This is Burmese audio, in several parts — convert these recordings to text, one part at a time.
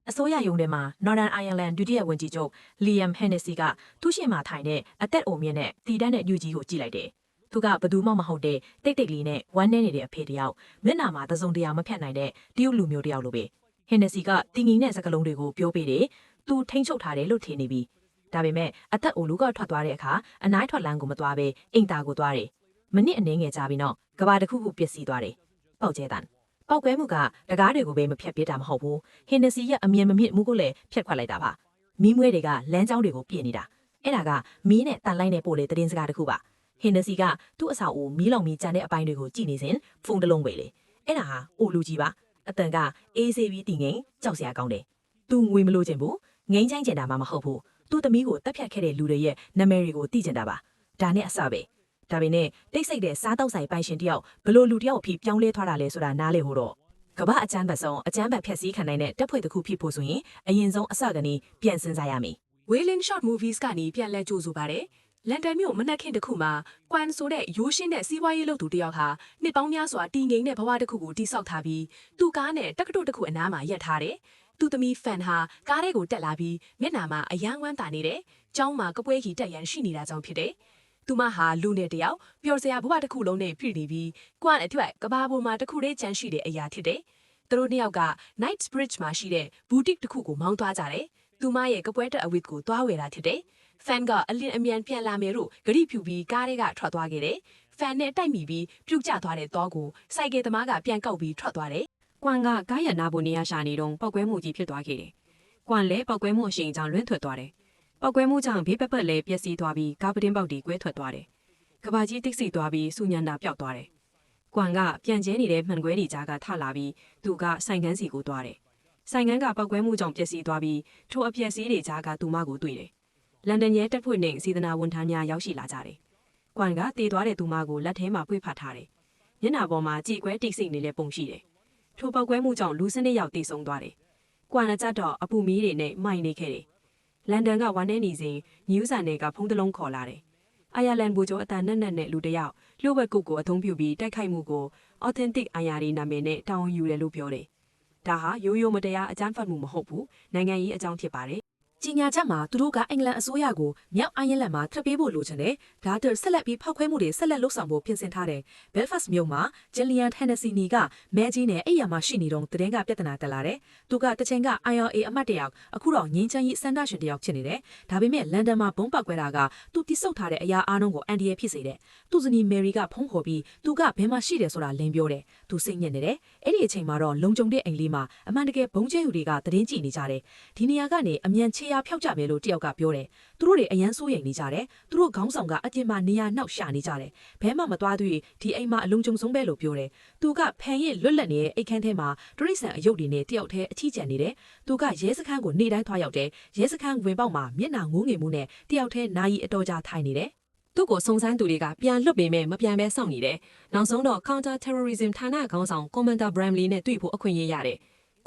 အစိုးရယုံထဲမှာ Northern Ireland ဒုတိယဝန်ကြီးချုပ် Liam Hennessy ကသူ့ရှေ့မှာထိုင်တဲ့အသက်အိုမြင့်တဲ့တည်တတ်တဲ့ညူကြီးကိုကြည့်လိုက်တယ်။သူကဘသူမှမဟုတ်တဲ့တိတ်တိတ်လေးနဲ့ဝမ်းနေနေတဲ့အဖေတယောက်မျက်နှာမှာသစုံတရာမဖြတ်နိုင်တဲ့တရုတ်လူမျိုးတယောက်လိုပဲ။ Hennessy ကတင်ငင်တဲ့စကားလုံးတွေကိုပြောပေးတယ်။သူထိန်းချုပ်ထားတယ်လို့ထင်နေပြီ။ဒါပေမဲ့အသက်အိုလူကထွက်သွားတဲ့အခါအနိုင်ထွက်လန်းကိုမသွားပဲအိမ်သားကိုသွားတယ်။မိနစ်အနည်းငယ်ကြာပြီးတော့ကဘာတစ်ခုခုပျက်စီးသွားတယ်။ပေါက်ကျဲတန်ပောက်ကွဲမှုကတကားတွေကိုပဲမဖြတ်ပြစ်တာမဟုတ်ဘူးဟင်နစီရဲ့အမြင်မမြင့်မှုကိုလည်းဖြတ်ခွက်လိုက်တာပါမီးမွေးတွေကလမ်းကြောင်းတွေကိုပြည့်နေတာအဲ့ဒါကမီးနဲ့တန်လိုက်နဲ့ပို့လေသတင်းစကားတစ်ခုပါဟင်နစီကသူ့အဆောက်အဦမီးလောင်မီးကြံတဲ့အပိုင်းတွေကိုကြည့်နေစဉ်ဖုန်းတစ်လုံးပဲလေအဲ့ဒါဟာအိုလူကြီးပါအတန်ကအေးဆေးပြီးတည်ငိမ်ကြောက်စရာကောင်းတယ်သူငွေမလို့ခြင်းဘူးငိမ့်ချိုင်းကျင်တာမှမဟုတ်ဘူးသူ့သမီးကိုတက်ဖြတ်ခဲ့တဲ့လူတွေရဲ့နာမည်တွေကိုသိကျင်တာပါဒါနဲ့အစပဲဒါပေမဲ့တိတ်ဆိတ်တဲ့စားတောက်ဆိုင်ပိုင်ရှင်တယောက်ဘလို့လူတယောက်အဖြစ်ပြောင်းလဲသွားတာလဲဆိုတာနားလေဟိုတော့ကမ္ဘာအကျန်းဘတ်ဆုံးအကျန်းဘတ်ဖြက်စီးခံနိုင်တဲ့တပ်ဖွဲ့တစ်ခုဖြစ်ဖို့ဆိုရင်အရင်ဆုံးအစကနေပြန်စဉ်းစားရမယ် Wailing Short Movies ကနေပြန်လဲကြိုးဆိုပါတယ်လန်ဒန်မြို့မနက်ခင်းတစ်ခုမှာကွမ်ဆိုတဲ့ရိုးရှင်းတဲ့စီးပွားရေးလုပ်သူတယောက်ဟာနှစ်ပေါင်းများစွာတည်ငိမ်တဲ့ဘဝတစ်ခုကိုတိဆောက်ထားပြီးသူ့ကားနဲ့တက္ကသိုလ်တစ်ခုအနားမှာရပ်ထားတယ်သူ့သမီးဖန်ဟာကားထဲကိုတက်လာပြီးမျက်နှာမှာအယမ်းဝမ်းသာနေတယ်။ကျောင်းမှာကပွဲကြီးတက်ရန်ရှိနေတာကြောင့်ဖြစ်တယ်။သူမဟာလူနဲ့တယောက်ပျော်စရာဘဝတစ်ခုလုံးနဲ့ပြည်နေပြီးကွမ်အတွက်ကဘာပေါ်မှာတစ်ခုတည်းကျန်ရှိတဲ့အရာဖြစ်တယ်။သူတို့နှစ်ယောက်က Knightsbridge မှာရှိတဲ့ဘူတစ်တစ်ခုကိုမောင်းသွားကြတယ်။သူမရဲ့ကပွဲတက်အဝတ်ကိုသွားဝယ်တာဖြစ်တယ်။ Fan ကအလင်းအမြန်ပြန်လာမယ်လို့ဂရိဖြူပြီးကားတွေကထွက်သွားခဲ့တယ်။ Fan နဲ့တိုက်မိပြီးပြုတ်ကျသွားတဲ့တော့ကိုစိုက်ကယ်သမားကပြန်ကောက်ပြီးထွက်သွားတယ်။ကွမ်ကကားရနာဖို့နေရရှာနေတော့ပောက်ကွဲမှုကြီးဖြစ်သွားခဲ့တယ်။ကွမ်လည်းပောက်ကွဲမှုအရှိန်ကြောင့်လွင့်ထွက်သွားတယ်။ပောက်ကွဲမှုကြောင့်ဘေးပတ်လည်းပျက်စီးသွားပြီးကားပတင်းပေါက်တွေကွဲထွက်သွားတယ်။ကဘာကြီးတိတ်ဆိတ်သွားပြီးစူညံတာပျောက်သွားတယ်။ကွမ်ကပြန်ကျဲနေတဲ့မှန်ကွဲတွေကြားကထလာပြီးသူကဆိုင်ကန်းစီကိုသွားတယ်။ဆိုင်ကန်းကပောက်ကွဲမှုကြောင့်ပျက်စီးသွားပြီးထိုအပျက်စီးတွေကြားကသူမကိုတွေ့တယ်။လန်ဒန်ရဲတပ်ဖွဲ့နဲ့စေတနာဝန်ထမ်းများရောက်ရှိလာကြတယ်။ကွမ်ကတည်သွားတဲ့သူမကိုလက်ထဲမှာဖွေ့ဖတ်ထားတယ်။မျက်နှာပေါ်မှာကြည်ကွဲတိတ်ဆိတ်နေတဲ့ပုံရှိတယ်။ထိုပောက်ကွဲမှုကြောင့်လူစနစ်ရောက်တည်ဆုံသွားတယ်။ကွမ်နဲ့ကြတော့အပူမီးတွေနဲ့မိုင်နေခဲ့တယ်။လန်ဒန်ကဝမ်းနေနေစဉ်နယူးဇန်နယ်ကဖုန်းတစ်လုံးခေါ်လာတယ်။အိုင်ယာလန်ဘူဂျိုအတန်နဲ့လူတယောက်လှုပ်ဝက်ကုတ်ကိုအသုံးပြုပြီးတိုက်ခိုက်မှုကို authentic အိုင်ယာရီနာမည်နဲ့တာဝန်ယူတယ်လို့ပြောတယ်။ဒါဟာရိုးရိုးမတရားအကြမ်းဖက်မှုမဟုတ်ဘူး။နိုင်ငံရေးအကြောင်းဖြစ်ပါတယ်။ကြီးညာချက်မှာသူတို့ကအင်္ဂလန်အစိုးရကိုမြောက်အိုင်ယာလန်မှာထပ်ပေးဖို့လိုချင်တယ်။ဒါအတွက်ဆက်လက်ပြီးဖောက်ခွဲမှုတွေဆက်လက်လုပ်ဆောင်ဖို့ပြင်ဆင်ထားတယ်။ Belfast မြို့မှာ Gillian Hennessy ကမဲကြီးနဲ့အိယာမှာရှိနေတော့တရင်ကပြဿနာတက်လာတယ်။သူကတချိန်က IRA အမတ်တယောက်အခုတော့ငင်းချမ်းကြီးစန္ဒရှင်တယောက်ဖြစ်နေတယ်။ဒါပေမဲ့လန်ဒန်မှာဘုံပောက်ကွဲတာကသူတိစုပ်ထားတဲ့အရာအားလုံးကိုအန်ဒီရဲဖြစ်စေတယ်။သူ့ဇနီးမယ်ရီကဖုန်းခေါ်ပြီးသူကဘယ်မှာရှိတယ်ဆိုတာလင်းပြောတယ်။သူစိတ်ညစ်နေတယ်။အဲ့ဒီအချိန်မှာတော့လုံခြုံတဲ့အိမ်လေးမှာအမှန်တကယ်ဘုံကျဲသူတွေကတရင်ကြည့်နေကြတယ်။ဒီနေရာကနေအမြန်ချေရဖျောက်ကြမယ်လို့တယောက်ကပြောတယ်သူတို့တွေအရန်စိုးရိမ်နေကြတယ်သူတို့ခေါင်းဆောင်ကအကျဉ်းမှာနေရာနှောက်ရှာနေကြတယ်ဘဲမှမသွားသေးဒီအိမ်မှာအလုံးကျုံဆုံးပဲလို့ပြောတယ်သူကဖန်ရဲ့လွတ်လပ်နေတဲ့အိတ်ခမ်းထဲမှာဒရိဆန်အယုတ်တွေနဲ့တယောက်တည်းအထီးကျန်နေတယ်သူကရဲစခန်းကိုနေတိုင်းသွားရောက်တယ်ရဲစခန်းဝင်ပေါက်မှာမျက်နှာငိုးငယ်မှုနဲ့တယောက်တည်းနာယီအတော်ကြာထိုင်နေတယ်သူ့ကိုစုံစမ်းသူတွေကပြန်လွတ်ပေမဲ့မပြန်ပဲစောင့်နေတယ်နောက်ဆုံးတော့ Counter Terrorism ဌာနခေါင်းဆောင် Commander Bramley နဲ့တွေ့ဖို့အခွင့်အရေးရတယ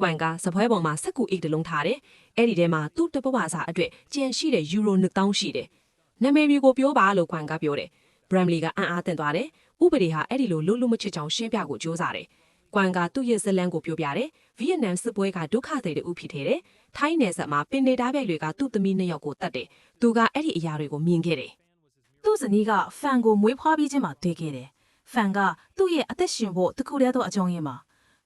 ်ကွမ်ကစပွဲပေါ်မှာစက်ကူအိတ်တလုံးထားတယ်။အဲ့ဒီထဲမှာသူ့တပဝါစာအတွက်ကျန်ရှိတဲ့ယူရို2000ရှိတယ်။နာမည်မျိုးပြောပါလို့ကွမ်ကပြောတယ်။ Bramley ကအံ့အားသင့်သွားတယ်။ဥပဒေဟာအဲ့ဒီလိုလုံးလုံးမချစ်ချောင်ရှင်းပြကိုကြိုးစားတယ်။ကွမ်ကသူ့ရဲ့ဇလန်းကိုပြောပြတယ်။ဗီယက်နမ်စစ်ပွဲကဒုက္ခသည်တွေဥဖြစ်ခဲ့တယ်။ထိုင်းနယ်စပ်မှာပင်လေတားပြိုင်တွေကသူ့သမီး2ယောက်ကိုတတ်တယ်။သူကအဲ့ဒီအရာတွေကိုမြင်ခဲ့တယ်။သူ့ဇနီးကဖန်ကိုမွေးဖွားပြီးချင်းမှတွေ့ခဲ့တယ်။ဖန်ကသူ့ရဲ့အသက်ရှင်ဖို့တခုတည်းသောအကြောင်းရင်းမှာ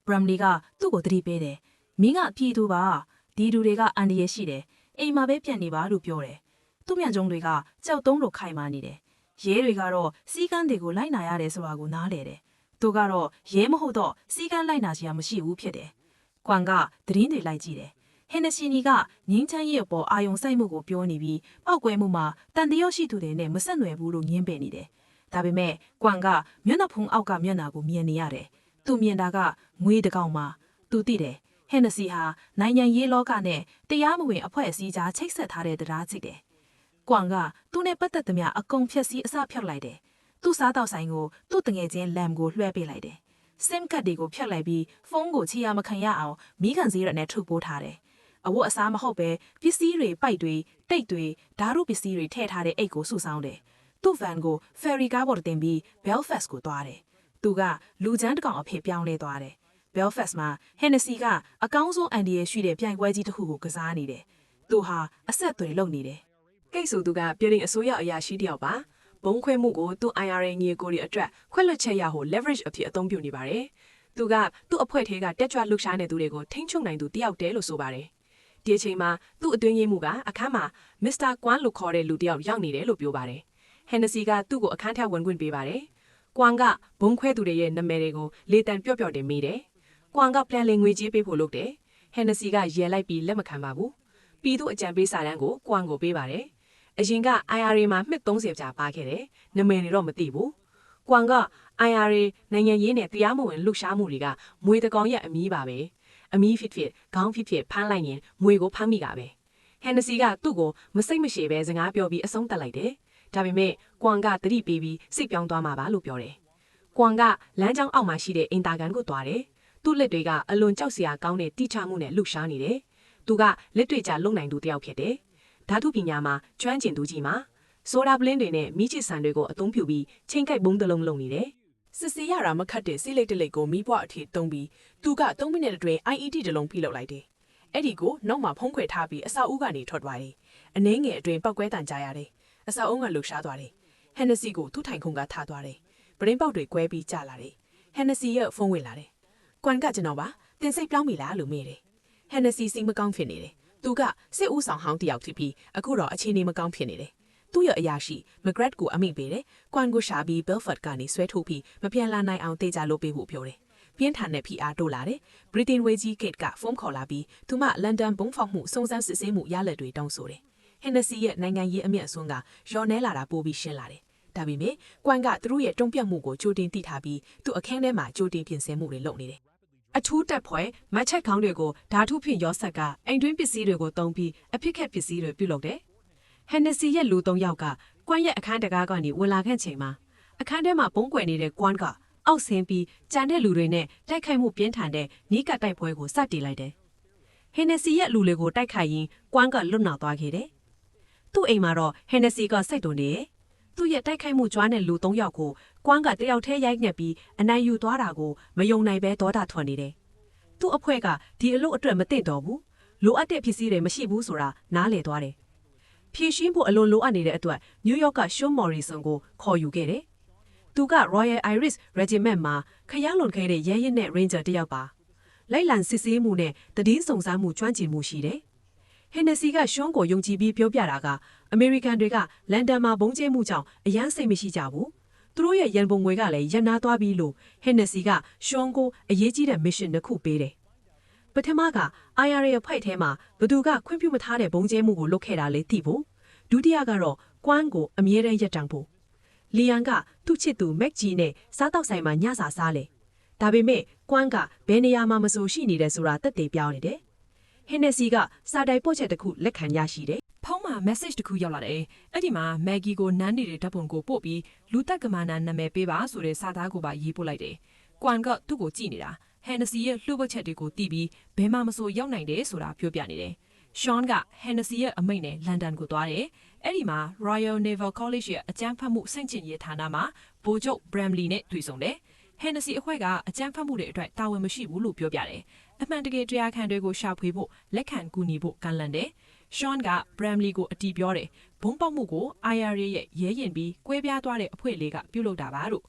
Bramley ကသူ့ကိုသတိပေးတယ်။မင်းကအပြေသူပါဒီလူတွေကအန်ဒီရဲရှိတယ်အိမ်မှာပဲပြန်နေပါလို့ပြောတယ်သူ့မြန်ကျုံတွေကကြောက်တုံးလိုခိုင်မာနေတယ်ရဲတွေကတော့စီးကန်းတွေကိုလိုက်နာရတယ်ဆိုတာကိုနားလေတယ်သူကတော့ရဲမဟုတ်တော့စီးကန်းလိုက်နာစရာမရှိဘူးဖြစ်တယ်ကွမ်ကသတင်းတွေလိုက်ကြည့်တယ်ဟင်နစီနီကငင်းချမ်းရဲ့အပေါ်အာယုံစိုက်မှုကိုပြောနေပြီးပောက်ကွဲမှုမှာတန်တရာရှိသူတွေနဲ့မဆက်နွယ်ဘူးလို့ညင်းပယ်နေတယ်ဒါပေမဲ့ကွမ်ကမျက်နှာဖုံးအောက်ကမျက်နှာကိုမြင်နေရတယ်သူမြင်တာကငွေတကောင်မှာသူသိတယ်ဟင်နစီဟာနိုင်ငံရေးလောကနဲ့တရားမဝင်အဖွဲ့အစည်းကြားချိတ်ဆက်ထားတဲ့တရားချိတ်တယ်။ကွမ်ကသူ့နဲ့ပတ်သက်သမျှအကုန်ဖြက်စီးအစဖြောက်လိုက်တယ်။သူ့စားတောက်ဆိုင်ကိုသူ့တငယ်ချင်းလမ်ကိုလွှဲပေးလိုက်တယ်။ SIM ကတ်တွေကိုဖြတ်လိုက်ပြီးဖုန်းကိုချီရမခံရအောင်မိခံစည်းရနဲ့ထုတ်ပိုးထားတယ်။အဝတ်အစားမဟုတ်ပဲပစ္စည်းတွေပိုက်တွေတိတ်တွေဓာတ်ရုပ်ပစ္စည်းတွေထည့်ထားတဲ့အိတ်ကိုစုဆောင်းတယ်။သူ့ဗန်ကို ferry ကားပေါ်တင်ပြီး Belfast ကိုသွားတယ်။သူကလူချမ်းတကောင်အဖြစ်ပြောင်းလဲသွားတယ်။ Belfast မှာ Hennessy ကအကောင်းဆုံးအန်ဒီရဲ့ရှိတဲ့ပြိုင်ပွဲကြီးတစ်ခုကိုကစားနေတယ်။သူဟာအဆက်အသွယ်လုပ်နေတယ် ကိတ်ဆိုသူကပြည်ရင်အစိုးရအရာရှိတယောက်ပါဘုံခွဲမှုကိုသူ့ IRA ငွေကိုတွေအတွက်ခွက်လွတ်ချက်ရဟို leverage အဖြစ်အသုံးပြုနေပါတယ်သူကသူ့အဖွဲ့ထဲကတက်ကြွလှုပ်ရှားနေသူတွေကိုထိန်းချုပ်နိုင်သူတယောက်တည်းလို့ဆိုပါတယ်ဒီအချိန်မှာသူ့အတွင်းရေးမှုကအခန်းမှာ Mr. Kwan လို့ခေါ်တဲ့လူတယောက်ရောက်နေတယ်လို့ပြောပါတယ် Hennessy ကသူ့ကိုအခန်းထဝင်ခွင့်ပေးပါတယ် Kwan ကဘုံခွဲသူတွေရဲ့နာမည်တွေကိုလေတံပျော့ပျော့တင်မိတယ် Kwan က plan လေးငွေကြေးပေးဖို့လုပ်တယ် Hennessy ကရဲလိုက်ပြီးလက်မခံပါဘူးပြီးသူ့အကြံပေးစာတမ်းကို Kwan ကိုပေးပါတယ်အရင်က IRA မှာမှတ်30ကြာပါခဲ့တယ်နာမည်တွေတော့မသိဘူး။ Kwan က IRA နိုင်ငံရေးနဲ့တရားမဝင်လှုပ်ရှားမှုတွေကမွေတကောင်ရဲ့အမီးပါပဲ။အမီးဖြစ်ခေါင်းဖြစ်ဖမ်းလိုက်ရင်မွေကိုဖမ်းမိတာပဲ။ Hennessy ကသူ့ကိုမစိတ်မရှိပဲစကားပြောပြီးအဆုံးသတ်လိုက်တယ်။ဒါပေမဲ့ Kwan ကတတိပေးပြီးစိတ်ပြောင်းသွားမှာပါလို့ပြောတယ်။ Kwan ကလမ်းကြောင်းအောက်မှာရှိတဲ့အင်တာကန်ကိုသွားတယ်။သူ့လက်တွေကအလွန်ကြောက်စရာကောင်းတဲ့တိချမှုနဲ့လှုပ်ရှားနေတယ်။သူကလက်တွေကြလုံနိုင်သူတယောက်ဖြစ်တယ်။ဓာတုပညာမှာကျွမ်းကျင်သူကြီးမှာဆိုဒါပလင်းတွေနဲ့မိချစ်ဆန်တွေကိုအသုံးပြုပြီးချိန်ကိုက်ဘုံတစ်လုံးလုံးနေတယ်။စစ်စေးရတာမခတ်တဲ့စီးလိတ်တလိတ်ကိုမိဘအထိတုံးပြီးသူက3မိနစ်အတွင်း IED တစ်လုံးဖိလုပ်လိုက်တယ်။အဲ့ဒီကိုနောက်မှဖုံးခွေထားပြီးအဆောက်အဦကနေထွက်သွားတယ်။အနှင်းငယ်အတွင်းပောက်ကွဲတန်ကြရတယ်။အဆောက်အဦကလှူရှားသွားတယ်။ Hennessy ကိုသူ့ထိုင်ခုံကထားသွားတယ်။ပရင်းပေါက်တွေကွဲပြီးကျလာတယ်။ Hennessy ရဲ့ဖုန်းဝင်လာတယ်။ Kwan ကကျွန်တော်ပါတင်စိတ်ပြောင်းပြီလားလို့မေးတယ်။ Hennessy စိတ်မကောင်းဖြစ်နေတယ်။သူကစစ်ဦးဆောင်ဟောင်းတယောက်ဖြစ်ပြီးအခုတော့အခြေအနေမကောင်းဖြစ်နေတယ်။သူ့ရဲ့အရာရှိ Margaret ကိုအမိပေးတယ်။ Kwan ကိုရှာပြီး Belfast ကနေဆွဲထုတ်ပြီးမပြန်လာနိုင်အောင်တေချာလုပ်ပေးဖို့ပြောတယ်။ပြင်းထန်တဲ့ PR တိုးလာတယ်။ Britain ဝေကြီး Kate ကဖုန်းခေါ်လာပြီးသူမ London ဘုံဖောက်မှုစုံစမ်းစစ်ဆေးမှုရလဒ်တွေတောင်းဆိုတယ်။ Hennessy ရဲ့နိုင်ငံရေးအမြင့်အစွန်းကရော်နဲလာတာပိုပြီးရှင်းလာတယ်။ဒါပေမဲ့ Kwan ကသူတို့ရဲ့တုံ့ပြန်မှုကိုကြိုတင်သိထားပြီးသူအခန်းထဲမှာကြိုတင်ပြင်ဆင်မှုတွေလုပ်နေတယ်။အထူးတက်ဖွဲ့မတ်ချက်ခေါင်းတွေကိုဓာတုဖြင့်ရောဆက်ကအိမ်တွင်းပစ္စည်းတွေကိုတုံးပြီးအဖြစ်ခက်ပစ္စည်းတွေပြုလုပ်တယ်။ Hennessy ရဲ့လူ3ယောက်ကKwan ရဲ့အခန်းတကားကနေဝင်လာခဲ့ချိန်မှာအခန်းထဲမှာပုံကွယ်နေတဲ့ Kwan ကအောက်ဆင်းပြီးကြံတဲ့လူတွေနဲ့တိုက်ခိုက်မှုပြင်းထန်တဲ့နီးကပ်တိုက်ပွဲကိုစတင်လိုက်တယ်။ Hennessy ရဲ့လူတွေကိုတိုက်ခိုက်ရင်း Kwan ကလွတ်မြောက်သွားခဲ့တယ်။သူ့အိမ်မှာတော့ Hennessy ကစိတ်တုန်နေတယ်။သူ့ရဲ့တိုက်ခိုက်မှုကြွားတဲ့လူ3ယောက်ကိုKwan ကတယောက်တည်းရိုက်နှက်ပြီးအနိုင်ယူသွားတာကိုမယုံနိုင်ပဲဒေါသထွက်နေတယ်။သူ့အဖွဲ့ကဒီအလုပ်အတွက်မသင့်တော်ဘူး။လိုအပ်တဲ့ပစ္စည်းတွေမရှိဘူးဆိုတာနားလည်သွားတယ်။ဖြည့်ရှင်းဖို့အလွန်လိုအပ်နေတဲ့အတွက်နယူးယောက်ကSean Morrisonကိုခေါ်ယူခဲ့တယ်။သူက Royal Irish Regiment မှာခရမ်းလွန်ခဲ့တဲ့ရဲရင်နဲ့ Ranger တယောက်ပါ။လိုက်လံစစ်ဆေးမှုနဲ့တည်င်းစုံစမ်းမှုကျွမ်းကျင်မှုရှိတယ်။ Hennessy က Sean ကိုယုံကြည်ပြီးပြောပြတာကအမေရိကန်တွေကလန်ဒန်မှာဘုံကျဲမှုကြောင့်အယမ်းစိတ်မရှိကြဘူး။သူတို့ရဲ့ရန်ပုံငွေကလည်းရန်နာသွားပြီးလို့ Hennessy က Sean ကိုအရေးကြီးတဲ့ mission တစ်ခုပေးတယ်။ပထမက IRA အဖွဲ့ထဲမှာဘသူကခွင့်ပြုမထားတဲ့ဘုံကျဲမှုကိုလုပ်ခဲ့တာလေသိဖို့ဒုတိယကတော့ Kwan ကိုအမြဲတမ်းရပ်တန့်ဖို့လီယန်ကသူ့ချစ်သူ Mac ကြီးနဲ့စားတောက်ဆိုင်မှာညစာစားလေဒါပေမဲ့ Kwan ကဘယ်နေရာမှာမဆိုရှိနေတယ်ဆိုတာတက်တည်ပြောင်းနေတယ် Hennessy ကစာတိုင်ပို့ချက်တစ်ခုလက်ခံရရှိတယ်ဖုန်းမှာ message တစ်ခုရောက်လာတယ်အဲ့ဒီမှာ Maggie ကိုနန်းနေတဲ့ဓာတ်ပုံကိုပို့ပြီးလူသက်ကမာနာနာမည်ပေးပါဆိုတဲ့စာသားကိုပါရေးပို့လိုက်တယ် Kwan ကသူ့ကိုကြည့်နေတာ Hennessy ရဲ့လှုပ်ဝက်ချက်တွေကိုတီးပြီးဘယ်မှမဆိုရောက်နိုင်တယ်ဆိုတာပြောပြနေတယ်Sean က Hennessy ရဲ့အမိန့်နဲ့လန်ဒန်ကိုသွားတယ်။အဲ့ဒီမှာ Royal Naval College ရဲ့အကြမ်းဖက်မှုစန့်ကျင်ရေးဌာနမှာဗိုလ်ချုပ် Bramley နဲ့တွေ့ဆုံတယ်။ Hennessy အဖွဲ့ကအကြမ်းဖက်မှုတွေအတွက်တာဝန်မရှိဘူးလို့ပြောပြတယ်။အမှန်တကယ်တရားခံတွေကိုရှာဖွေဖို့လက်ခံကူညီဖို့ကန့်လန့်တယ်။ Sean က Bramley ကိုအတီးပြောတယ်။ဘုံပေါက်မှုကို IRA ရဲ့ရဲရင်ပြီးကွဲပြားသွားတဲ့အဖွဲ့လေးကပြုလုပ်တာပါလို့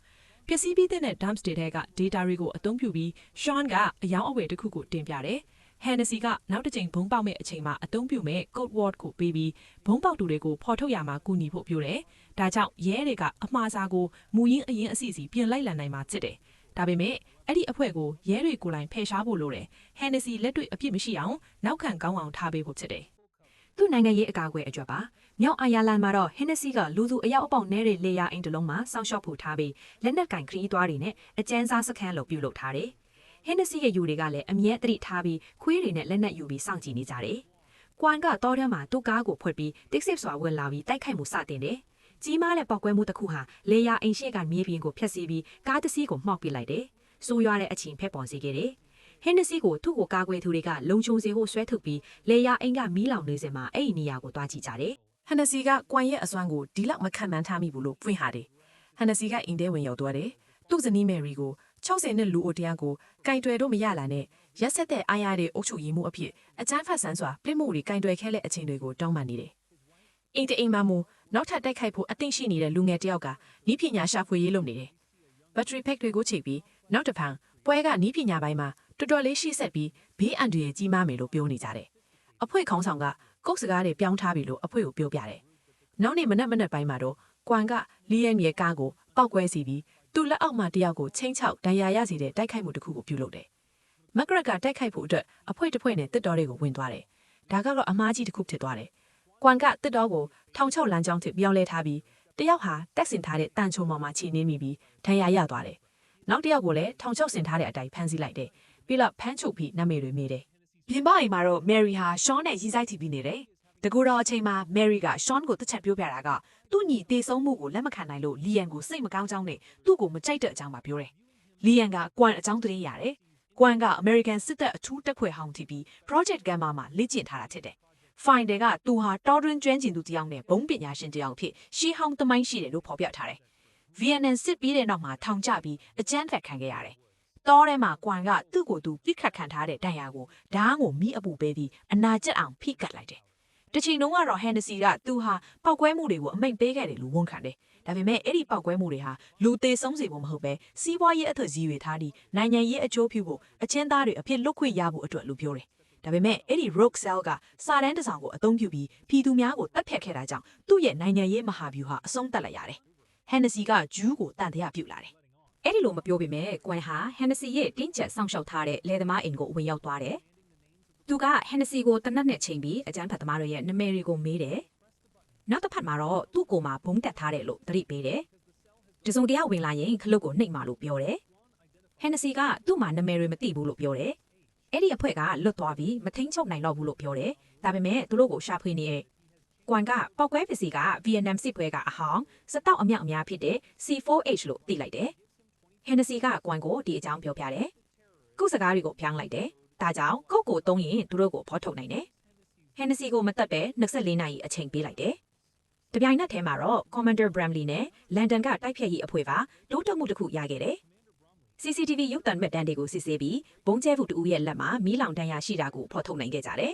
ပျက်စီးပြီးတဲ့ dumps တွေက data တွေကိုအသုံးပြုပြီး Sean ကအယောင်အဝယ်တစ်ခုကိုတင်ပြတယ်။ Hennessy ကနောက်တစ်ချိန်ဘုံပေါက်မဲ့အချိန်မှာအသုံးပြုမဲ့ code word ကိုပေးပြီးဘုံပေါက်သူတွေကိုဖော်ထုတ်ရမှာကူညီဖို့ပြောတယ်။ဒါကြောင့်ရဲတွေကအမှားစားကိုမူရင်းအရင်အစီအစီပြင်လိုက်လန်နိုင်မှာစစ်တယ်။ဒါပေမဲ့အဲ့ဒီအဖွဲ့ကိုရဲတွေကိုယ်တိုင်ဖယ်ရှားဖို့လိုတယ်။ Hennessy လက်တွေ့အပြစ်မရှိအောင်နောက်ခံကောင်းအောင်ထားပေးဖို့စစ်တယ်။သူ့နိုင်ငံရေးအကာအကွယ်အကြွပါမြောက်အိုင်ယာလန်မှာတော့ Hennessy ကလူသူအယောက်အပေါက်နဲတဲ့လေယာအိမ်တစ်လုံးမှာစောင့်ရှောက်ဖို့ထားပြီးလက်နက်ကင်ခရီးသွားတွေနဲ့အကျဉ်းစားစခန်းလိုပြုလုပ်ထားတယ်။ Hennessy ရဲ့ယူတွေကလည်းအမြဲတမ်းထားပြီးခွေးတွေနဲ့လက်နက်ယူပြီးစောင့်ကြည့်နေကြတယ်။ Kwan ကတော့ထဲမှာသူ့ကားကိုဖွက်ပြီးတစ်စစ်စွာဝင်လာပြီးတိုက်ခိုက်မှုစတင်တယ်။ကြီးမားတဲ့ပောက်ကွဲမှုတစ်ခုဟာလေယာအိမ်ရှိကမြေပြင်ကိုဖျက်ဆီးပြီးကားတစ်စီးကိုမှောက်ပစ်လိုက်တယ်။ဆိုးရွားတဲ့အချိန်ဖက်ပေါ်စေခဲ့တယ်။ Hennessy ကိုသူ့ကိုကာကွယ်သူတွေကလုံခြုံစေဖို့ဆွဲထုတ်ပြီးလေယာအိမ်ကမီးလောင်နေစဉ်မှာအဲ့ဒီနေရာကိုတွားကြည့်ကြတယ်။ Hennessy က Kwan ရဲ့အစွမ်းကိုဒီလောက်မခံမှန်းထားမိဘူးလို့ဖွင့်ဟာတယ်။ Hennessy ကအိမ်ထဲဝင်ရောက်သွားတယ်။သူ့ဇနီးမယ်ရီကို 60နှစ်လူအိုတရားကိုကင်တွယ်တော့မရလာနဲ့ရက်ဆက်တဲ့အားရတဲ့အုပ်ချုပ်ရေးမှုအဖြစ်အကျန်းဖတ်ဆန်းစွာပြစ်မှုတွေကင်တွယ်ခဲတဲ့အချိန်တွေကိုတောင်းပန်နေတယ်။အိမ်တအိမ်မှမူနောက်ထပ်တိုက်ခိုက်ဖို့အသင့်ရှိနေတဲ့လူငယ်တယောက်ကနီးပညာရှာဖွေရေးလုပ်နေတယ်။ဘက်ထရီဖက်တွေကိုချိန်ပြီးနောက်တစ်ဖန်ပွဲကနီးပညာပိုင်းမှာတော်တော်လေးရှိဆက်ပြီးဘေးအန္တရာယ်ကြီးမားမယ်လို့ပြောနေကြတယ်။အဖွဲခေါင်းဆောင်ကကုတ်စကားတွေပြောင်းထားပြီလို့အဖွဲကိုပြောပြတယ်။နောက်နေ့မနက်ပိုင်းမှာတော့ကွမ်ကလီယန်ရဲ့ကားကိုပောက်ကွဲစီပြီးသူ့လက်အောက်မှာတယောက်ကိုချင်းချောက်ဒဏ်ရာရစေတဲ့တိုက်ခိုက်မှုတစ်ခုကိုပြုလုပ်တယ်။မက်ကရက်ကတိုက်ခိုက်ဖို့အတွက်အဖွဲတစ်ဖွဲနဲ့တစ်တော်တွေကိုဝင်သွားတယ်။ဒါကတော့အမားကြီးတစ်ခုဖြစ်သွားတယ်။ကွမ်ကတစ်တော်ကိုထောင်ချောက်လမ်းကြောင်းထိပြောင်းလဲထားပြီးတယောက်ဟာတက်ဆင်ထားတဲ့တန်ချုံပေါ်မှာခြေနှင်းမိပြီးဒဏ်ရာရသွားတယ်။နောက်တယောက်ကိုလည်းထောင်ချောက်ဆင်ထားတဲ့အတိုင်းဖမ်းဆီးလိုက်တယ်။ပြီးတော့ဖမ်းချုပ်ပြီးနာမည်တွေမေးတယ်။ပြင်ပအိမ်မှာတော့မယ်ရီဟာရှောင်းနဲ့ရီဆိုင်တီပြီးနေတယ်။တကူတော်အချိန်မှာမယ်ရီကရှောင်းကိုတစ်ချက်ပြောပြတာကသူ့ညီတေဆုံးမှုကိုလက်မခံနိုင်လို့လီယန်ကိုစိတ်မကောင်းကြောင်းနဲ့သူ့ကိုမကြိုက်တဲ့အကြောင်းပါပြောတယ်။လီယန်ကကွမ်အကြောင်းသတင်းရတယ်။ကွမ်ကအမေရိကန်စစ်တပ်အထူးတပ်ဖွဲ့ဟောင်းတီပြီး Project Gamma မှာလေ့ကျင့်ထားတာဖြစ်တယ်။ Fine တွေကသူဟာတော်တွင်ကျွမ်းကျင်သူတယောက်နဲ့ဘုံပညာရှင်တယောက်ဖြစ်ရှီဟောင်းသမိုင်းရှိတယ်လို့ဖော်ပြထားတယ်။ VNN စစ်ပြီးတဲ့နောက်မှာထောင်ချပြီးအကြမ်းဖက်ခံခဲ့ရတယ်။တောထဲမှာကွမ်ကသူ့ကိုယ်သူပြစ်ခတ်ခံထားတဲ့ဒဏ်ရာကိုဓာတ်ကိုမိအပူပေးပြီးအနာကျက်အောင်ဖိကတ်လိုက်တယ်။တချိန်လုံးကတော့ဟန်နစီကသူဟာပောက်ကွဲမှုတွေကိုအမိန့်ပေးခဲ့တယ်လို့ဝန်ခံတယ်။ဒါပေမဲ့အဲ့ဒီပောက်ကွဲမှုတွေဟာလူသေးဆုံးစေဖို့မဟုတ်ပဲစီးပွားရေးအထက်ကြီးတွေထားပြီးနိုင်ငံရေးအကျိုးပြုဖို့အချင်းသားတွေအဖြစ်လွတ်ခွင့်ရဖို့အတွက်လို့ပြောတယ်။ဒါပေမဲ့အဲ့ဒီ Rogue Cell ကစာတန်းတစ်စောင်ကိုအသုံးပြုပြီးပြည်သူများကိုတပ်ဖြတ်ခဲ့တာကြောင့်သူ့ရဲ့နိုင်ငံရေးမဟာဗျူဟာအဆုံးသတ်လိုက်ရတယ်။ဟန်နစီကဂျူးကိုတန်တရားပြုတ်လာတယ်။အဲ့ဒီလိုမပြောပေမဲ့ကွမ်ဟာဟန်နစီရဲ့တင်းကျပ်ဆောင်ရှောက်ထားတဲ့လယ်သမားအိမ်ကိုဝင်ရောက်သွားတယ်။သူကဟန်နစီကိုတနက်နဲ့ချိန်ပြီးအကျန်းဖတ်သမားတွေရဲ့နမယ်တွေကိုမေးတယ်။နောက်တစ်ဖက်မှာတော့သူ့ကိုယ်မှာဘုံတက်ထားတယ်လို့သတိပေးတယ်။တစုံတရာဝင်လာရင်ခလုတ်ကိုနှိပ်မှလို့ပြောတယ်။ဟန်နစီကသူ့မှာနမယ်တွေမသိဘူးလို့ပြောတယ်။အဲ့ဒီအဖွဲကလွတ်သွားပြီးမထိန်ချုပ်နိုင်တော့ဘူးလို့ပြောတယ်။ဒါပေမဲ့သူတို့ကိုရှာဖွေနေတဲ့ကွမ်ကပောက်ကွဲပစ္စည်းကဗီယက်နမ်စစ်ပွဲကအဟောင်းစတောက်အမြောက်အများဖြစ်တဲ့ C4H လို့သိလိုက်တယ်။ဟန်နစီကကွမ်ကိုဒီအကြောင်းပြောပြတယ်။ကုစကားတွေကိုပြောင်းလိုက်တယ်။ဒါကြောင့်ကုတ်ကိုတုံးရင်သူတို့ကိုဖော်ထုတ်နိုင်တယ်။ဟန်နစီကိုမတက်ပဲ24နာရီအချိန်ပေးလိုက်တယ်။တပြိုင်နက်တည်းမှာတော့ Commander Bramley နဲ့လန်ဒန်ကတိုက်ဖြတ်ရေးအဖွဲ့ကတိုးတက်မှုတစ်ခုရခဲ့တယ်။ CCTV ရုပ်သံမှတ်တမ်းတွေကိုစစ်ဆေးပြီးဘုံကျဲမှုတူရဲ့လက်မှာမီးလောင်တန်းရရှိတာကိုဖော်ထုတ်နိုင်ခဲ့ကြတယ်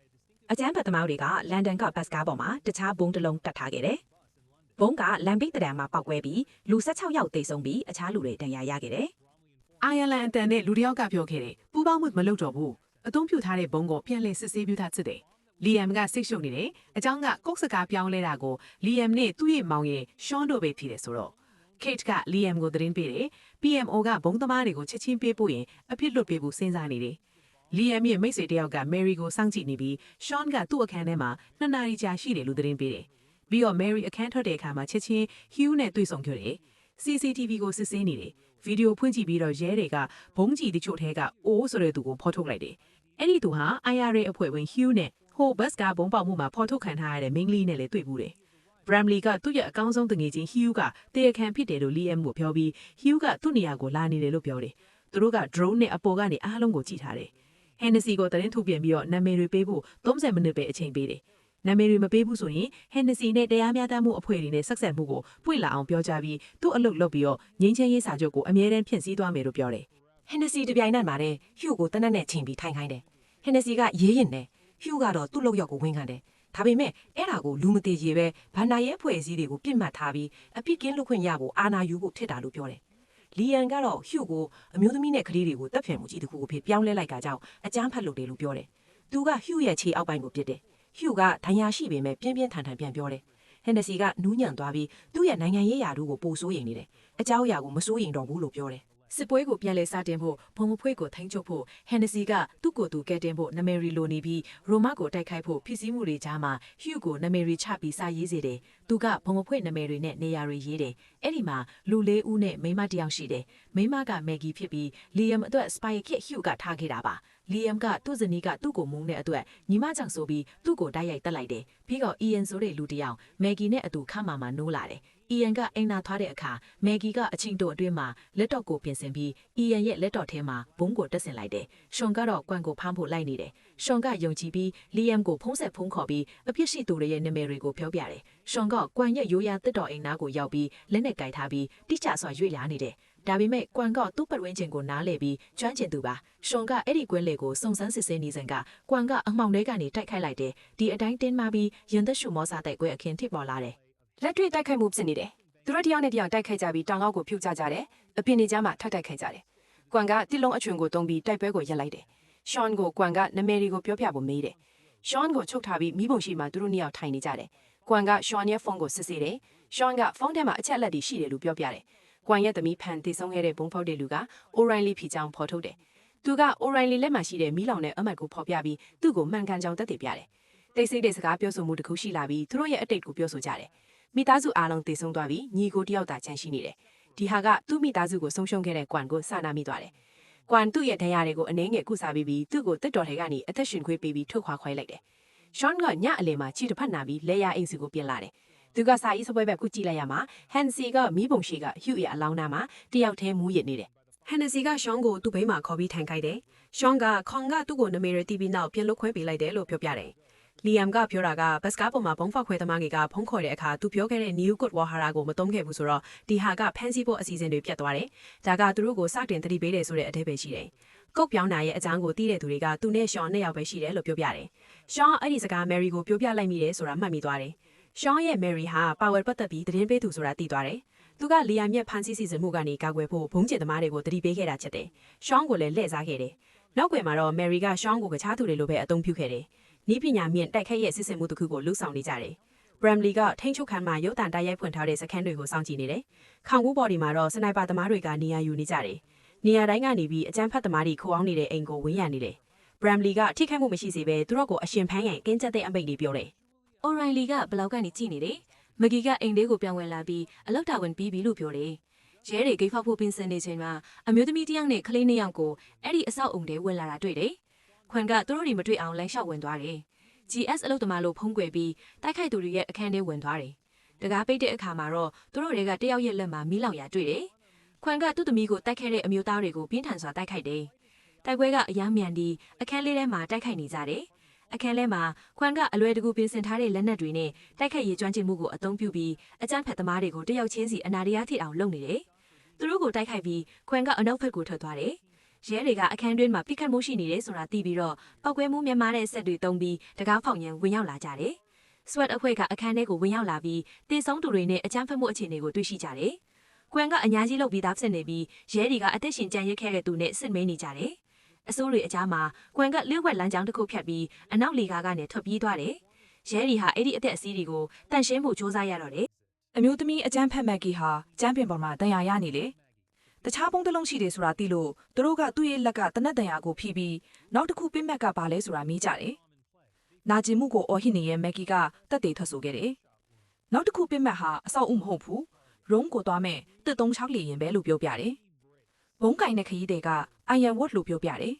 ။အကြမ်းဖက်သမားတွေကလန်ဒန်ကဘတ်ကားပေါ်မှာတခြားဘုံတစ်လုံးတတ်ထားခဲ့တယ်။ဘုံကလန်ဘိတ်တံမှာပောက်ကွဲပြီးလူ16ယောက်သေဆုံးပြီးအခြားလူတွေဒဏ်ရာရခဲ့တယ်။အိုင်ယာလန်အတန်နဲ့လူတယောက်ကပြောခဲ့တယ်ပူပေါင်းမှုမလုပ်တော့ဘူး။အသုံးပြုထားတဲ့ဘုံကိုပြန်လည်စစ်ဆေးပြထားစစ်တယ်။လီယမ်ကစိတ်ရှုပ်နေတယ်။အကြောင်းကကုတ်စကားပြောင်းလဲတာကိုလီယမ်နဲ့သူ့ရဲ့မောင်ရဲ့ရှွန်တို့ပဲဖြစ်တယ်ဆိုတော့Kate ကလီယမ်ကိုသတင်းပေးတယ်။ PMO ကဘုံသမားတွေကိုချက်ချင်းပေးဖို့ရင်အဖြစ်လွတ်ပေးဖို့စဉ်းစားနေတယ်။လီယမ်ရဲ့မိတ်ဆွေတယောက်ကမယ်ရီကိုစောင့်ကြည့်နေပြီးရှွန်ကသူ့အခန်းထဲမှာ2နာရီကြာရှိတယ်လို့သတင်းပေးတယ်။ပြီးတော့မယ်ရီအခန်းထွက်တဲ့အခါမှာချက်ချင်းဟျူးနဲ့တွေ့ဆုံခဲ့တယ်။ CCTV ကိုစစ်ဆေးနေတယ်။ဗီဒီယိုဖွင့်ကြည့်ပြီးတော့ရဲတွေကဘုံကြီးတချို့ထဲကအိုးဆိုတဲ့သူကိုဖော်ထုတ်လိုက်တယ်။အဲ့ဒီသူဟာ IRA အဖွဲ့ဝင်ဟျူးနဲ့ဟိုဘတ်ကဘုံပေါက်မှုမှာဖော်ထုတ်ခံထားရတဲ့မိန်းကလေးနဲ့လည်းတွေ့ဘူးတယ်။ Bramley ကသူ့ရဲ့အကောင်းဆုံးတငယ်ချင်း Hugh ကတရားခံဖြစ်တယ်လို့ Liam ကိုပြောပြီး Hugh ကသူ့နေရာကိုလာနေတယ်လို့ပြောတယ်။သူတို့က drone နဲ့အပေါ်ကနေအားလုံးကိုကြည့်ထားတယ်။ Hennessy ကိုသတင်းထုတ်ပြန်ပြီးတော့နာမည်တွေပေးဖို့30မိနစ်ပဲအချိန်ပေးတယ်။နာမည်တွေမပေးဘူးဆိုရင် Hennessy နဲ့တရားမျှတမှုအဖွဲ့တွေနဲ့ဆက်ဆက်မှုကိုပွင့်လာအောင်ပြောကြပြီးသူ့အလုပ်လုပ်ပြီးတော့ငင်းချင်းရေးစာချုပ်ကိုအမြဲတမ်းဖြန့်စည်းသွားမယ်လို့ပြောတယ်။ Hennessy တပြိုင်နက်မှာတဲ့ Hugh ကိုတနက်နဲ့ချိန်ပြီးထိုင်ခိုင်းတယ်။ Hennessy ကရေးရင်တယ်။ Hugh ကတော့သူ့လုပ်ရောက်ကိုဝင်ခံတယ်။ဒါပေမဲ့အဲ့ဒါကိုလူမသိရေပဲဘာနာရဲ့အဖွဲ့အစည်းတွေကိုပြစ်မှတ်ထားပြီးအပြစ်ကင်းလွတ်ခွင့်ရဖို့အာဏာယူဖို့ထစ်တာလို့ပြောတယ်။လီယန်ကတော့ဟျူကိုအမျိုးသမီးနဲ့ကလေးတွေကိုတပ်ဖြတ်မှုကြီးတစ်ခုကိုဖြစ်ပြောင်းလဲလိုက်ကကြောင့်အကြမ်းဖက်လုပ်တယ်လို့ပြောတယ်။သူကဟျူရဲ့ခြေအောက်ပိုင်းကိုပြစ်တယ်။ဟျူကဒဏ်ရာရှိပေမဲ့ပြင်းပြင်းထန်ထန်ပြန်ပြောတယ်။ဟန်နစီကနူးညံ့သွားပြီးသူ့ရဲ့နိုင်ငံရေးရာထူးကိုပိုဆိုးရင်နေတယ်။အကြောင်းအရာကိုမစိုးရင်တော့ဘူးလို့ပြောတယ်။စစ်ပွဲကိုပြန်လည်စတင်ဖို့ဘုံအဖွဲ့ကိုထိန်းချုပ်ဖို့ဟန်နစီကသူ့ကိုယ်သူကဲတင်ဖို့နမယ်ရီလိုနေပြီးရိုမတ်ကိုတိုက်ခိုက်ဖို့ဖိစီးမှုတွေကြားမှာဟျူကိုနမယ်ရီချပြီးစာရေးစေတယ်။သူကဘုံအဖွဲ့နမယ်ရီနဲ့နေရာတွေရေးတယ်။အဲ့ဒီမှာလူ4ဦးနဲ့မိန်းမ1ယောက်ရှိတယ်။မိန်းမကမက်ဂီဖြစ်ပြီးလီယမ်အတွက်စပိုင်ခစ်ဟျူကထားခဲ့တာပါ။လီယမ်ကသူ့ဇနီးကသူ့ကိုမုန်းတဲ့အတွက်ညီမကြောင့်ဆိုပြီးသူ့ကိုတိုက်ရိုက်တက်လိုက်တယ်။ပြီးတော့အီယန်ဆိုတဲ့လူတစ်ယောက်မက်ဂီနဲ့အတူခန့်မှာနိုးလာတယ်။အီယန်ကအိမ်နာသွားတဲ့အခါမက်ဂီကအချင်းတို့အတွင်းမှာလက်တော့ကိုပြင်ဆင်ပြီးအီယန်ရဲ့လက်တော့ထဲမှာဘုံကိုတက်ဆင်လိုက်တယ်။ရှွန်ကတော့ကွမ်ကိုဖမ်းဖို့လိုက်နေတယ်။ရှွန်ကယုံကြည်ပြီးလီယမ်ကိုဖုံးဆက်ဖုံးခေါ်ပြီးအဖြစ်ရှိသူတွေရဲ့နာမည်တွေကိုပြောပြတယ်။ရှွန်ကကွမ်ရဲ့ရိုးရာတစ်တော်အိမ်နာကိုရောက်ပြီးလက်နဲ့ကင်ထားပြီးတိကျစွာရွေ့လာနေတယ်။ ဒါပေမဲ့ကွမ်ကသူ့ပတ်ဝန်းကျင်ကိုနားလေပြီးကျွမ်းကျင်သူပါရှွန်ကအဲ့ဒီကွင်းလေကိုစုံစမ်းစစ်ဆေးနေစဉ်ကကွမ်ကအမှောင်ထဲကနေတိုက်ခိုက်လိုက်တယ်ဒီအတိုင်းတင်းမာပြီးရင်သက်ရှုမောစားတဲ့ကွဲအခင်းဖြစ်ပေါ်လာတယ် လက်တွေ့တိုက်ခိုက်မှုဖြစ်နေတယ်သူတို့တယောက်နဲ့တယောက်တိုက်ခိုက်ကြပြီးတောင်ကောက်ကိုဖြုတ်ကြကြတယ်အပြင်နေကြမှာထပ်တိုက်ခိုက်ကြတယ်ကွမ်ကတိလုံးအချွင်ကိုတုံးပြီးတိုက်ပွဲကိုရပ်လိုက်တယ်ရှွန်ကိုကွမ်ကနမယ်ရီကိုပြောပြဖို့မေးတယ်ရှွန်ကိုချုပ်ထားပြီးမိဘုံရှိမှသူတို့နှစ်ယောက်ထိုင်နေကြတယ်ကွမ်ကရှွန်ရဲ့ဖုန်းကိုစစ်ဆေးတယ်ရှွန်ကဖုန်းထဲမှာအချက်အလက်တွေရှိတယ်လို့ပြောပြတယ်ကွမ်ရဲ့သမီးဖန်တည်ဆုံးခဲ့တဲ့ဘုံဖောက်တဲ့လူကအိုရိုင်းလီဖီချောင်းဖော်ထုတ်တယ်သူကအိုရိုင်းလီလက်မှာရှိတဲ့မီးလောင်တဲ့အမတ်ကိုဖော်ပြပြီးသူ့ကိုမှန်ကန်ကြောင်းသက်သေပြတယ်တိတ်ဆိတ်တဲ့စကားပြောဆိုမှုတစ်ခုရှိလာပြီးသူတို့ရဲ့အတိတ်ကိုပြောဆိုကြတယ်မိသားစုအားလုံးတည်ဆုံးသွားပြီးညီကိုတယောက်သာချန်ရှိနေတယ်ဒီဟာကသူ့မိသားစုကိုဆုံးရှုံးခဲ့တဲ့ကွမ်ကိုစာနာမိသွားတယ်ကွမ်သူ့ရဲ့ဒဏ်ရာတွေကိုအနှဲငယ်ကုစားပြီးသူ့ကိုတက်တော်ထဲကနေအသက်ရှင်ခွေးပေးပြီးထုတ်ခွာခွဲလိုက်တယ်ရှွန်ကညအလယ်မှာခြေတစ်ဖက်နာပြီးလဲရအိမ်စီကိုပြင်လာတယ်သူကစာရေးစပွဲဘက်ကူကြည့်လိုက်ရမှာဟန်စီကမီးပုံရှိကဟျူရဲ့အလောင်းနာမှာတယောက်တည်းမူးရစ်နေတယ်ဟန်စီကရှွန်ကိုသူ့ဘေးမှာခေါ်ပြီးထိုင်ခိုက်တယ်ရှွန်ကခေါင်ကသူ့ကိုနမေရတီးပြီးနောက်ပြန်လုခွဲပေးလိုက်တယ်လို့ပြောပြတယ်လီယမ်ကပြောတာကဘတ်စကားပေါ်မှာဘုံဖောက်ခွဲသမားတွေကဖုံးခေါ်တဲ့အခါသူပြောခဲ့တဲ့ New Good Wahara ကိုမသုံးခဲ့ဘူးဆိုတော့ဒီဟာကဖန်စီဖို့အစီအစဉ်တွေပြတ်သွားတယ်။ဒါကသူတို့ကိုစတင်သတိပေးတယ်ဆိုတဲ့အဓိပ္ပာယ်ရှိတယ်။ကုတ်ပြောင်းနာရဲ့အကြောင်းကိုသိတဲ့သူတွေကသူနဲ့ရှောင်းနှစ်ယောက်ပဲရှိတယ်လို့ပြောပြတယ်။ရှောင်းအဲ့ဒီစကား Mary ကိုပြောပြလိုက်မိတယ်ဆိုတာမှတ်မိသွားတယ်။ရှောင်းရဲ့ Mary ဟာ Power ပတ်သက်ပြီးသတင်းပေးသူဆိုတာသိသွားတယ်။သူကလီယမ်ရဲ့ဖန်စီစီစဉ်မှုကနေကာကွယ်ဖို့ဘုံကျင်သမားတွေကိုသတိပေးခဲ့တာချက်တယ်။ရှောင်းကိုလည်းလှည့်စားခဲ့တယ်။နောက်ွယ်မှာတော့ Mary ကရှောင်းကိုကခြားသူတွေလိုပဲအသုံးပြုခဲ့တယ်။နီးပညာမြင့်တိုက်ခိုက်ရဲ့စစ်စင်မှုတစ်ခုကိုလှုပ်ဆောင်နေကြတယ်။ Bramley ကထိန်းချုပ်ခံမှာရုပ်တံတိုက်ရိုက်ဖွင့်ထားတဲ့စခန်းတွေကိုစောင့်ကြည့်နေတယ်။ခေါင်ကူးပေါ်ဒီမှာတော့စနိုက်ပါသမားတွေကနေရာယူနေကြတယ်။နေရာတိုင်းကနေပြီးအကြမ်းဖက်သမားတွေခိုးအောင်နေတဲ့အိမ်ကိုဝင်းရနေတယ်။ Bramley ကထိခိုက်မှုမရှိစေဘဲသူတို့ကိုအရှင်ဖမ်းရန်ကင်းကျက်တဲ့အမိန့်တွေပြောတယ်။ O'Reilly ကဘလောက်ကနေကြည့်နေတယ်။မဂီကအိမ်လေးကိုပြောင်းဝင်လာပြီးအလောက်တာဝန်ပြီးပြီလို့ပြောတယ်။ရဲတွေဂိတ်ဖောက်ဖို့ပြင်ဆင်နေချိန်မှာအမျိုးသမီးတစ်ယောက်နဲ့ကလေးနှစ်ယောက်ကိုအဲ့ဒီအဆောက်အုံထဲဝင်လာတာတွေ့တယ်။ခွန်ကသူတို့တွေမတွေ့အောင်လမ်းလျှောက်ဝင်သွားတယ်။ GS အလုပ်သမားလို့ဖုံးကွယ်ပြီးတိုက်ခိုက်သူတွေရဲ့အခန်းထဲဝင်သွားတယ်။တကားပိတ်တဲ့အခါမှာတော့သူတို့တွေကတယောက်ရဲ့လက်မှာမီးလောင်ရာတွေ့တယ်။ခွန်ကသူ့သမီးကိုတိုက်ခိုက်တဲ့အမျိုးသားတွေကိုပြင်းထန်စွာတိုက်ခိုက်တယ်။တိုက်ပွဲကအရမ်းမြန်ပြီးအခန်းလေးထဲမှာတိုက်ခိုက်နေကြတယ်။အခန်းထဲမှာခွန်ကအလွယ်တကူပြင်ဆင်ထားတဲ့လက်နက်တွေနဲ့တိုက်ခိုက်ရေးကျွမ်းကျင်မှုကိုအသုံးပြုပြီးအကြမ်းဖက်သမားတွေကိုတယောက်ချင်းစီအနာတရားထိအောင်လုပ်နေတယ်။သူတို့ကိုတိုက်ခိုက်ပြီးခွန်ကအနောက်ဘက်ကိုထွက်သွားတယ်။ရဲတွေကအခန်းတွင်းမှာပြစ်ခတ်မှုရှိနေတယ်ဆိုတာသိပြီးတော့ပောက်ကွဲမှုမြင်မာတဲ့ဆက်တွေတုံးပြီးတကားဖောက်ရန်ဝင်ရောက်လာကြတယ်။ SWAT အဖွဲ့ကအခန်းထဲကိုဝင်ရောက်လာပြီးတေဆုံးသူတွေနဲ့အကြမ်းဖက်မှုအခြေအနေကိုတွေ့ရှိကြတယ်။ခွန်ကအညာကြီးလုပ်ပြီးသားဖြစ်နေပြီးရဲတွေကအသက်ရှင်ကြံရစ်ခဲ့တဲ့သူနဲ့စစ်မေးနေကြတယ်။အစိုးရအကြားမှာခွန်ကလျှို့ဝှက်လမ်းကြောင်းတစ်ခုဖြတ်ပြီးအနောက်လေကားကနေထွက်ပြေးသွားတယ်။ရဲတွေဟာအဲ့ဒီအသက်အစည်းတွေကိုတန့်ရှင်းဖို့စ조사ရတော့တယ် အမျိုးသမီးအကြမ်းဖက်မက်ကီဟာကျမ်းပင်ပေါ်မှာတန်ရာရနေလေတခြားပုံတစ်လုံးရှိတယ်ဆိုတာသိလို့သူတို့ကသူ့ရဲ့လက်ကတနက်တန်ရာကိုဖိပြီးနောက်တစ်ခုပင်းမက်ကပါလဲဆိုတာမေးကြတယ်နာကျင်မှုကိုအော်ဟစ်နေတဲ့မက်ကီကတက်တေထွက်ဆိုခဲ့တယ်နောက်တစ်ခုပင်းမက်ဟာအဆောက်အဦမဟုတ်ဘူးရုံးကိုသွားမဲ့တစ်သုံးချောက်လီရင်ပဲလို့ပြောပြတယ်ဘုံကင်တဲ့ခရီးတွေကအိုင်ယန်ဝတ်လို့ပြောပြတယ်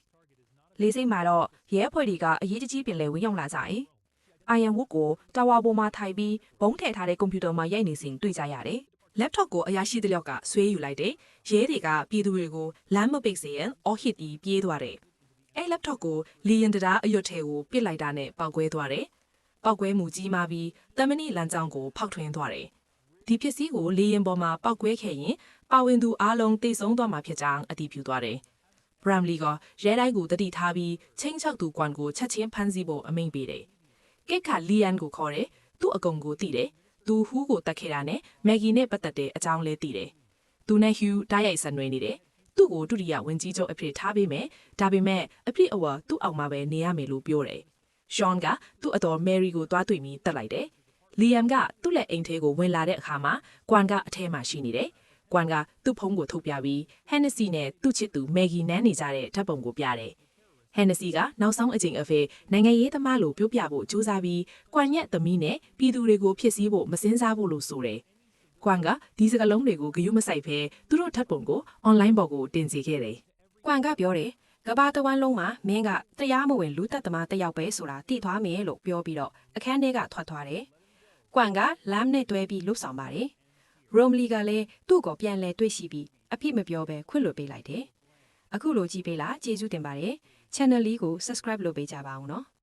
လေးစိတ်မှာတော့ရဲအဖွဲ့တွေကအရေးကြီးပင်လဲဝင်ရောက်လာကြတယ်အိုင်ယန်ဝတ်ကိုတာဝါပေါ်မှာထိုင်ပြီးဘုံထည့်ထားတဲ့ကွန်ပျူတာမှာရိုက်နေစဉ်တွေ့ကြရတယ် laptop ကိုအရာရှိတစ်ယောက်ကဆွဲယူလိုက်တယ်။ရဲတွေကပြည်သူတွေကိုလမ်းမပိတ်စေရန်အော်ဟစ်ပြီးပြေးသွားတယ်။အဲ laptop ကိုလီယန်တရားအရွတ်ထဲကိုပစ်လိုက်တာနဲ့ပောက်ကွဲသွားတယ်။ပောက်ကွဲမှုကြီးမားပြီးတမဏိလမ်းကြောင်းကိုဖောက်ထွင်းသွားတယ်။ဒီပစ္စည်းကိုလီယန်ပေါ်မှာပောက်ကွဲခဲ့ရင်ပါဝင်သူအားလုံးတိတ်ဆုံးသွားမှာဖြစ်ကြောင်းအတည်ပြုသွားတယ်။ Bramley ကရဲတိုင်းကိုတတိထားပြီးချင်းချောက်သူကွမ်ကိုချက်ချင်းဖမ်းဆီးဖို့အမိန့်ပေးတယ်။ကက်ကလီယန်ကိုခေါ်တယ်။သူ့အကုံကိုသိတယ်။သူဟူးကိုတက်ခဲ့တာနဲ့မက်ဂီနဲ့ပတ်သက်တဲ့အကြောင်းလေးသိတယ်။သူနဲ့ဟျူတိုက်ရိုက်ဆက်နွယ်နေတယ်။သူ့ကိုဒုတိယဝင်ကြီးချုပ်အဖြစ်ထားပေးမယ်။ဒါပေမဲ့အဖြစ်အဝါသူ့အောက်မှာပဲနေရမယ်လို့ပြောတယ်။ရှွန်ကသူ့အတော်မယ်ရီကိုတွားတွေ့ပြီးတက်လိုက်တယ်။လီယမ်ကသူ့လက်အိမ်ထဲကိုဝင်လာတဲ့အခါမှာကွမ်ကအထဲမှာရှိနေတယ်။ကွမ်ကသူ့ဖုန်းကိုထုတ်ပြပြီးဟန်နစီနဲ့သူ့ချစ်သူမက်ဂီနန်းနေကြတဲ့ဓာတ်ပုံကိုပြတယ်။ဟန်နစီကနောက်ဆုံးအချိန်အဖေနိုင်ငံရေးသမားလိုပြောပြဖို့ကြိုးစားပြီးကွမ်ရဲ့သမီးနဲ့ပြည်သူတွေကိုဖြစ်စည်းဖို့မစင်စားဖို့လို့ဆိုတယ်။ကွမ်ကဒီစကားလုံးတွေကိုဂရုမစိုက်ဘဲသူတို့ဓာတ်ပုံကိုအွန်လိုင်းပေါ်ကိုတင်စီခဲ့တယ်။ကွမ်ကပြောတယ်ကဘာတဝမ်းလုံးမှာမင်းကတရားမဝင်လူသက်သမားတစ်ယောက်ပဲဆိုတာသိသွားမယ်လို့ပြောပြီးတော့အခန်းထဲကထွက်သွားတယ်။ကွမ်ကလမ်းနဲ့တွဲပြီးလှုပ်ဆောင်ပါတယ်။ ရိုမလီကလည်းသူ့ကိုပြန်လဲတွေ့ရှိပြီးအဖြစ်မပြောဘဲခွင့်လွှတ်ပေးလိုက်တယ်။အခုလိုကြည့်ပေးလားကျေးဇူးတင်ပါတယ်။ channel လေးကို subscribe လုပ်ပေးကြပါဦးနော်။